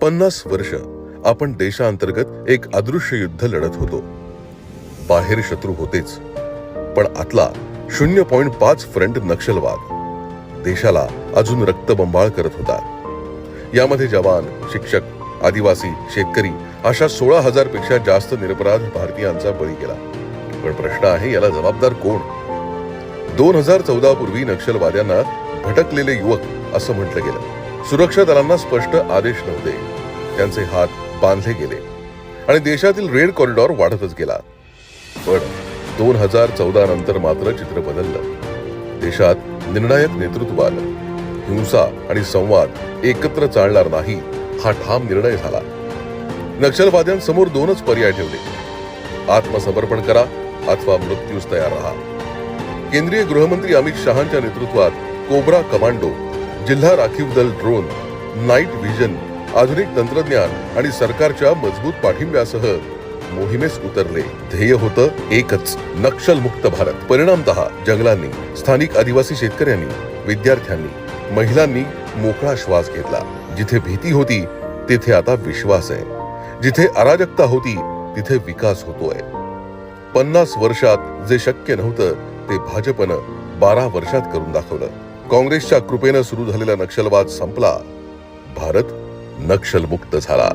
50 वर्ष आपण देशांतर्गत एक अदृश्य युद्ध लढत होतो. बाहेर शत्रू होतेच, पण आतला 0.5 फ्रंट नक्षलवाद देशाला अजून रक्तबंबाळ करत होता. यामध्ये जवान, शिक्षक, आदिवासी, शेतकरी अशा 16,000 पेक्षा जास्त निरपराध भारतीयांचा बळी गेला. पण प्रश्न आहे, याला जबाबदार कोण? 2014 पूर्वी नक्षलवाद्यांना भटकलेले युवक असं म्हटलं गेलं. सुरक्षा दलांना स्पष्ट आदेश नव्हते, त्यांचे हात बांधले गेले आणि देशातील रेड कॉरिडॉर वाढतच गेला. पण 2014 नंतर मात्र चित्र बदललं. देशात निर्णायक नेतृत्व आलं. हिंसा आणि संवाद एकत्र चालणार नाही हा ठाम निर्णय झाला. नक्षलवाद्यांसमोर 2च पर्याय ठेवले: आत्मसमर्पण करा अथवा मृत्यूस तयार राहा. केंद्रीय गृहमंत्री अमित शहांच्या नेतृत्वात कोब्रा कमांडो, जिल्हा राखीव दल ड्रोन, नाईट व्हिजन, आधुनिक तंत्रज्ञान आणि सरकारच्या मजबूत पाठिंब्यासह मोहिमेस उतरले. ध्येय होतं एकच: नक्षलमुक्त भारत. परिणामतः जंगलांनी, स्थानिक आदिवासी शेतकऱ्यांनी, विद्यार्थ्यांनी, महिलांनी मोकळा श्वास घेतला. जिथे भीती होती तिथे आता विश्वास आहे. जिथे अराजकता होती तिथे विकास होतोय. 50 वर्षात जे शक्य नव्हतं ते भाजपनं 12 वर्षात करून दाखवलं. काँग्रेसच्या कृपेनं सुरू झालेला नक्षलवाद संपला. भारत नक्षलमुक्त झाला.